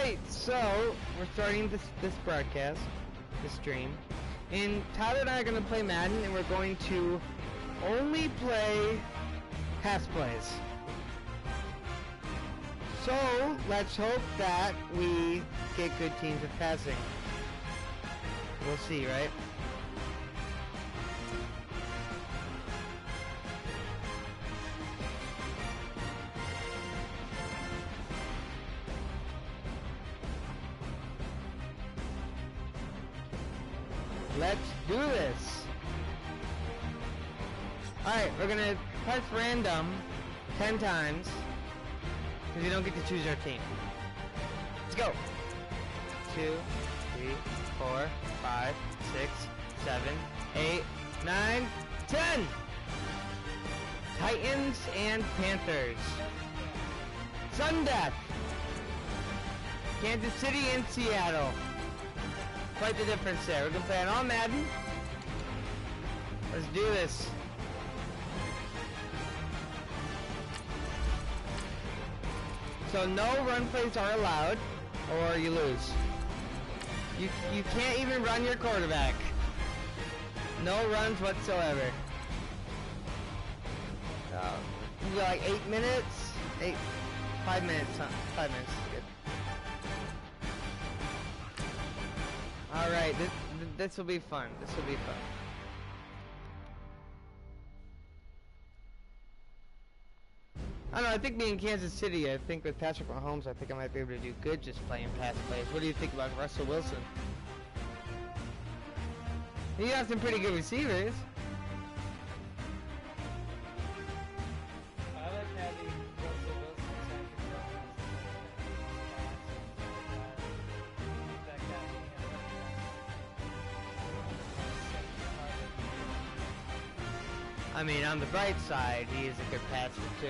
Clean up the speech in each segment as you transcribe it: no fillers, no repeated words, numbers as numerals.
Alright, so we're starting this broadcast, this stream, and Tyler and I are going to play Madden, and we're going to only play pass plays. So let's hope that we get good teams with passing. We'll see, right? Let's do this. Alright, we're gonna press random 10 times because we don't get to choose our team. Let's go. 2, 3, 4, 5, 6, 7, 8, 9, 10. Titans and Panthers. Sudden death. Kansas City and Seattle. Quite the difference there. We're gonna play on all Madden. Let's do this. So no run plays are allowed, or you lose. You can't even run your quarterback. No runs whatsoever. You got like 8 minutes? 5 minutes, huh? 5 minutes. Good. Alright, this will be fun. This will be fun. I don't know, I think being Kansas City, I think with Patrick Mahomes, I think I might be able to do good just playing pass plays. What do you think about Russell Wilson? You got some pretty good receivers. I like having Russell Wilson. I mean, on the bright side, he is a good passer too.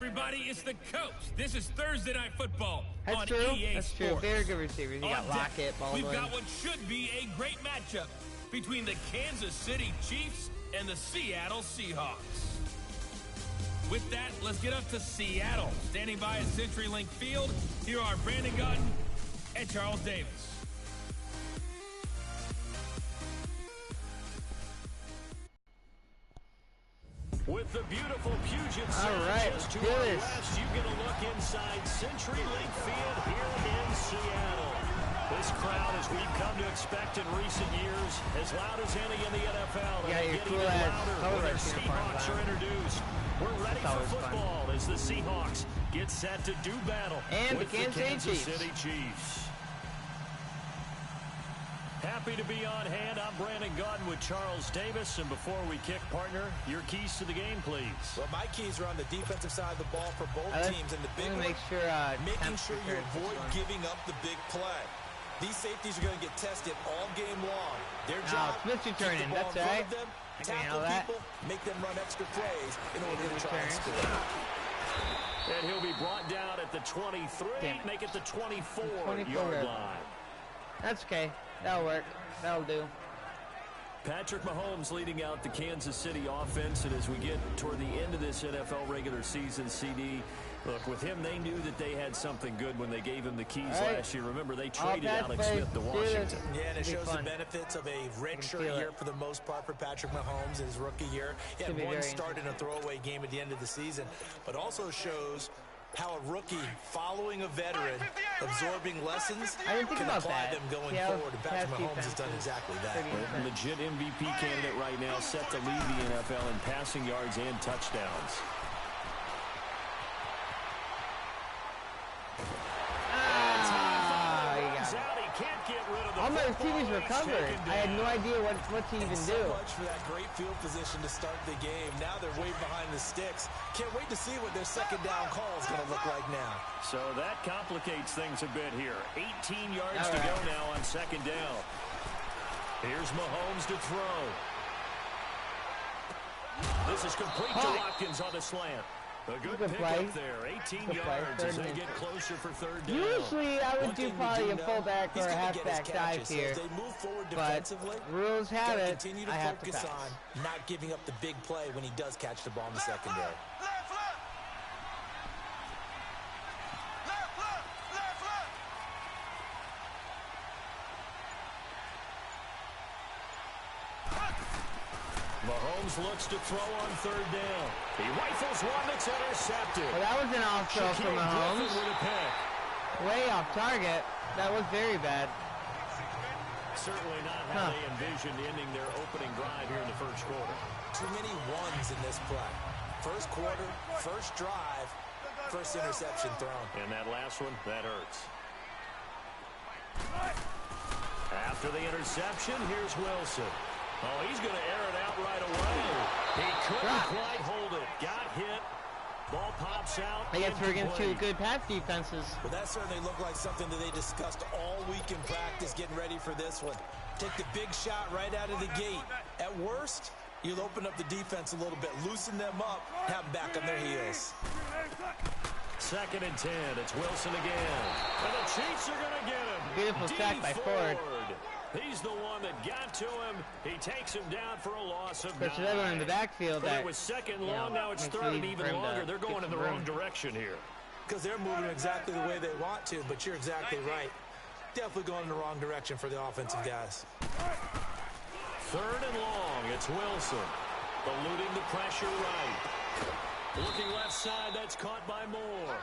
Everybody, it's the coach. This is Thursday Night Football on True. EA That's Sports. true. Very good receivers. You got Lockett, Baldwin. We've got what should be a great matchup between the Kansas City Chiefs and the Seattle Seahawks. With that, let's get up to Seattle. Standing by at CenturyLink Field, here are Brandon Gutton and Charles Davis. With the beautiful Puget Sound just to our west, you get a look inside CenturyLink Field here in Seattle. This crowd, as we've come to expect in recent years, as loud as any in the NFL. Yeah, and you're getting cool even as louder when their Seahawks are introduced. We're ready for football as the Seahawks get set to do battle and with the Kansas City Chiefs. Happy to be on hand. I'm Brandon Gutton with Charles Davis. And before we kick, partner, your keys to the game, please. Well, my keys are on the defensive side of the ball for both teams. And the big one, making sure you avoid giving up the big play. These safeties are going to get tested all game long. Their job, Smith returning. That's right. I can handle that. People, make them run extra plays in order to try and score. And he'll be brought down at the 23, make it the 24-yard line. That's okay. That'll work. That'll do. Patrick Mahomes leading out the Kansas City offense, and as we get toward the end of this NFL regular season, CD, look, with him, they knew that they had something good when they gave him the keys last year. Remember, they traded Alex Smith to Washington. Yeah, and it shows the benefits of a redshirt year for the most part for Patrick Mahomes in his rookie year. He had one start in a throwaway game at the end of the season, but also shows how a rookie following a veteran absorbing lessons can apply them going forward. And Patrick Mahomes has done exactly that. A legit MVP candidate right now, set to lead the NFL in passing yards and touchdowns. All my receivers recovered. I had no idea what to even do. So much for that great field position to start the game. Now they're way behind the sticks. Can't wait to see what their second down call is going to look like now. So that complicates things a bit here. 18 yards to go now on second down. Here's Mahomes to throw. This is complete to Watkins on the slant. A good pickup there, 18 yards as they get closer for third down. Usually I would do probably a fullback or a halfback dive here, but rules have it, I have to pass. On not giving up the big play when he does catch the ball in the secondary. Mahomes looks to throw on third down. He rifles one that's intercepted. Well, that was an off throw from Mahomes. With a pick. Way off target. That was very bad. Certainly not how they envisioned ending their opening drive here in the first quarter. Too many ones in this play. First quarter, first drive, first interception thrown. And that last one, that hurts. After the interception, here's Wilson. Oh, he's going to air it out right away. He couldn't quite hold it. Got hit. Ball pops out. I guess we're against two good pass defenses. Well, that certainly looked like something that they discussed all week in practice, getting ready for this one. Take the big shot right out of the gate. At worst, you'll open up the defense a little bit, loosen them up, have them back on their heels. 2nd and 10. It's Wilson again. And the Chiefs are going to get him. Beautiful sack by Ford. He's the one that got to him. He takes him down for a loss of 9. There's everyone in the backfield that, it was second long, now it's third and even longer. They're going in the wrong direction here. Because they're moving exactly the way they want to, but you're exactly right. Definitely going in the wrong direction for the offensive guys. 3rd and long, it's Wilson. Eluding the pressure right. Looking left side, that's caught by Moore.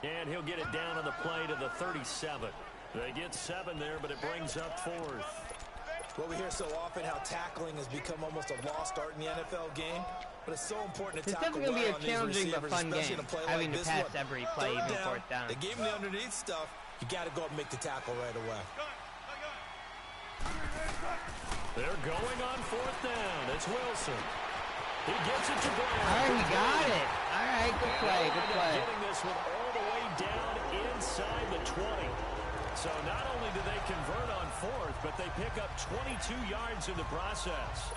And he'll get it down on the play to the 37. They get 7 there, but it brings up 4th. Well, we hear so often how tackling has become almost a lost art in the NFL game, but it's so important to tackle well on these receivers. It's definitely going to be a challenging but fun game, having to pass every play, even 4th down. The game, the underneath stuff, you got to go up and make the tackle right away. They're going on 4th down. It's Wilson. He gets it to Brown. All right, he got it. All right, good play, good play. Getting this one all the way down inside the 20. So not only do they convert on 4th, but they pick up 22 yards in the process.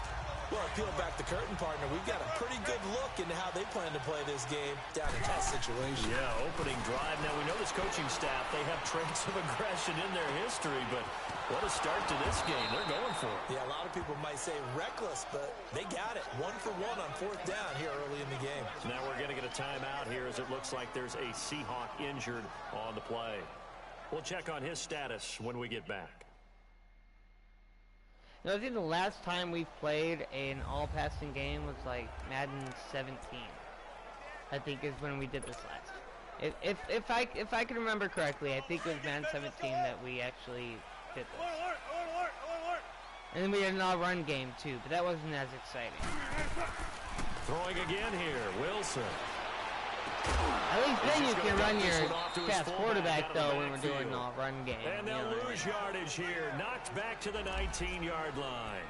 Well, peel back the curtain, partner. We've got a pretty good look into how they plan to play this game down in that situation. Yeah, opening drive. Now, we know this coaching staff, they have traits of aggression in their history, but what a start to this game. They're going for it. Yeah, a lot of people might say reckless, but they got it. 1 for 1 on 4th down here early in the game. So now we're going to get a timeout here as it looks like there's a Seahawk injured on the play. We'll check on his status when we get back. You know, I think the last time we played an all-passing game was like Madden 17. I think is when we did this last. If I can remember correctly, I think it was Madden 17 that we actually did this. And then we had an all-run game too, but that wasn't as exciting. Throwing again here, Wilson. At least then you can run your fast quarterback, though, when we're doing an all-run game. And they'll lose yardage here. Knocked back to the 19-yard line.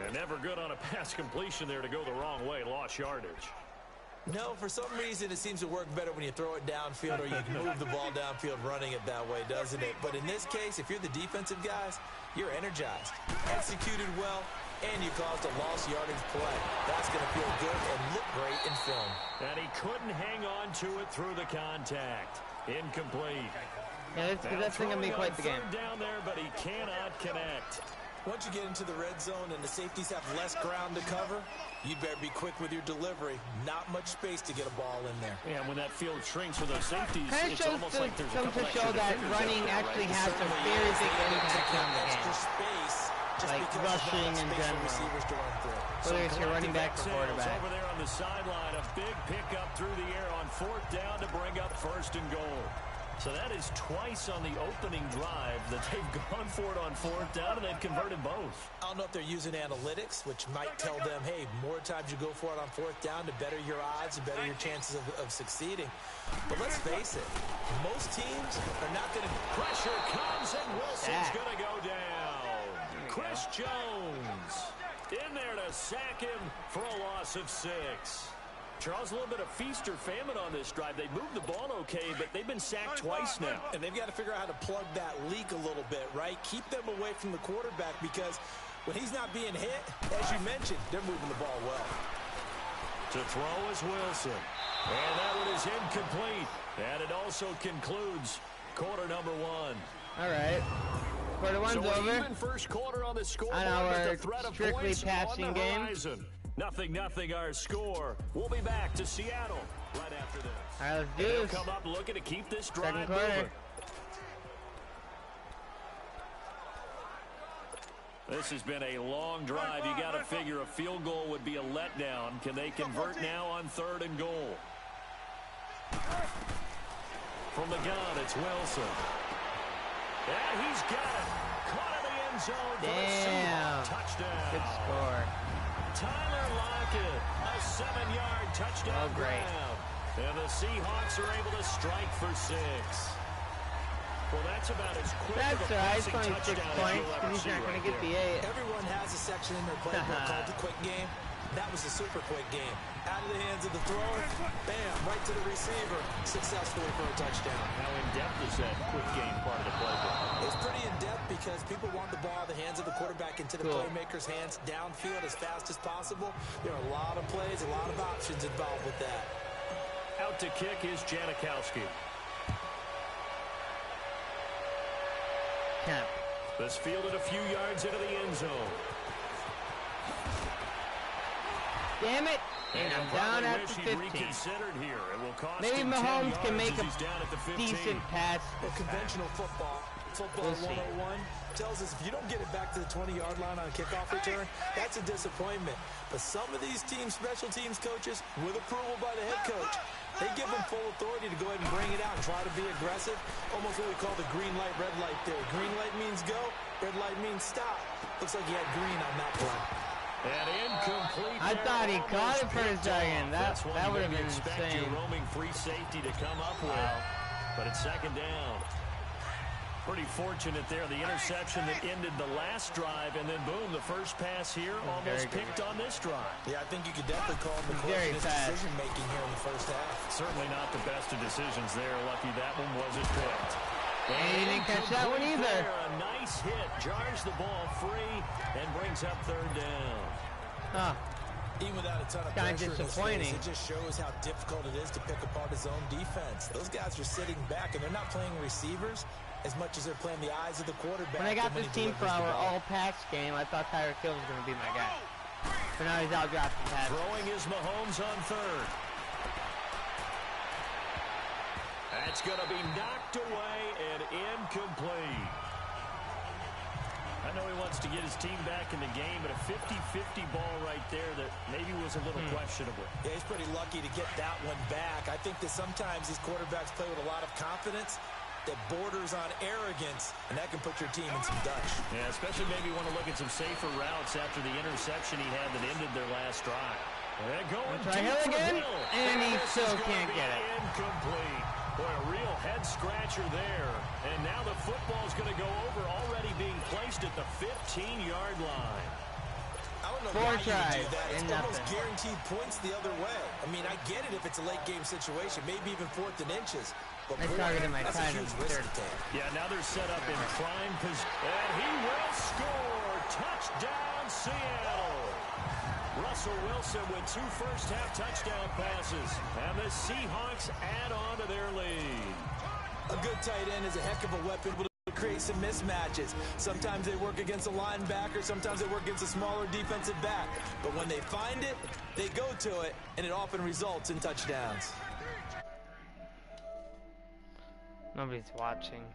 And never good on a pass completion there to go the wrong way. Lost yardage. No, for some reason it seems to work better when you throw it downfield or you can move the ball downfield running it that way, doesn't it? But in this case, if you're the defensive guys, you're energized, executed well, and you caused a lost yardage play. That's going to feel good and look great in film. And he couldn't hang on to it through the contact. Incomplete. Yeah, that's going to be quite the game. Down there, but he cannot connect. Once you get into the red zone and the safeties have less ground to cover, you'd better be quick with your delivery. Not much space to get a ball in there. Yeah, when that field shrinks for those safeties, it's almost like there's a couple extra that running actually has a very big impact on the game. Space, like rushing in general. Whether it's your running back or quarterback. Over there on the sideline, a big pickup through the air on 4th down to bring up 1st and goal. So that is twice on the opening drive that they've gone for it on 4th down, and they've converted both. I don't know if they're using analytics, which might tell them, hey, more times you go for it on 4th down, the better your odds, the better your chances of succeeding. But let's face it, most teams are not going to... Pressure comes, and Wilson's going to go down. Chris Jones in there to sack him for a loss of 6. Charles, a little bit of feast or famine on this drive. They moved the ball okay, but they've been sacked twice now. And they've got to figure out how to plug that leak a little bit, right? Keep them away from the quarterback because when he's not being hit, as you mentioned, they're moving the ball well. To throw is Wilson. And that one is incomplete. And it also concludes quarter number 1. All right. Quarter 1's over. Even first quarter on the scoreboard, but the threat of strictly points passing on the game. horizon. 0-0 our score. We'll be back to Seattle right after this. All right, let's do They'll this. come up looking to keep this drive Second quarter. moving. This has been a long drive. You got to figure a field goal would be a letdown. Can they convert now on 3rd and goal? From the gun, it's Wilson. And he's got it. Caught in the end zone for the Seahawks. Touchdown. Good score. Tyler Lockett, a 7-yard touchdown grab. And the Seahawks are able to strike for 6. Well, that's about as quick That's of a right, passing 26 touchdown points, as but you'll he's ever not going to see get right the 8. Everyone has a section in their playbook called the quick game. That was a super quick game. Out of the hands of the thrower, bam, right to the receiver, successfully for a touchdown. How in-depth is that quick game part of the playbook? It's pretty in-depth because people want the ball out of the hands of the quarterback into the playmaker's hands downfield as fast as possible. There are a lot of plays, a lot of options involved with that. Out to kick is Janikowski. Yeah. This fielded a few yards into the end zone. Damn it! And I'm down at the 15. Here. It will cost Maybe him Mahomes can make a the decent pass. Well, conventional football We'll 101 tells us if you don't get it back to the 20-yard line on a kickoff return, that's a disappointment. But some of these special teams coaches, with approval by the head coach, they give them full authority to go ahead and bring it out and try to be aggressive. Almost what we call the green light, red light theory. Green light means go, red light means stop. Looks like he had green on that play. And incomplete. I thought he caught it for a second. That would have been insane. Your roaming free safety to come up with, but it's 2nd down. Pretty fortunate there. The interception that ended the last drive, and then boom, the first pass here almost picked on this drive. Yeah, I think you could definitely call him the coach decision-making here in the first half. Certainly not the best of decisions there. Lucky that one wasn't picked. And he didn't catch that one either. A nice hit, jars the ball free, and brings up 3rd down. Huh. Even without a ton of Kind pressure of in his disappointing. face, it just shows how difficult it is to pick apart his own defense. Those guys are sitting back, and they're not playing receivers as much as they're playing the eyes of the quarterback. When I got this team for our all-pass game, I thought Tyreek Hill was going to be my guy. So now he's out dropping passes. Throwing is Mahomes on 3rd. That's going to be knocked away and incomplete. I know he wants to get his team back in the game, but a 50-50 ball right there that maybe was a little questionable. Yeah, he's pretty lucky to get that one back. I think that sometimes these quarterbacks play with a lot of confidence that borders on arrogance, and that can put your team in some dutch. Yeah, especially maybe want to look at some safer routes after the interception he had that ended their last drive. And going try Hill again, and he still can't get it. Incomplete. Boy, a real head-scratcher there. And now the football's going to go over, already being placed at the 15-yard line. I don't know 4 why you tries would do that. It's and almost nothing. guaranteed points the other way. I mean, I get it if it's a late-game situation, maybe even 4th and inches. But I targeted my that's a tight huge end risk third. to take. Yeah, now they're set up in prime position. And he will score. Touchdown, Seattle. Russell Wilson with 2 first-half touchdown passes. And the Seahawks add on to their lead. A good tight end is a heck of a weapon to create some mismatches. Sometimes they work against a linebacker. Sometimes they work against a smaller defensive back. But when they find it, they go to it, and it often results in touchdowns. Nobody's watching.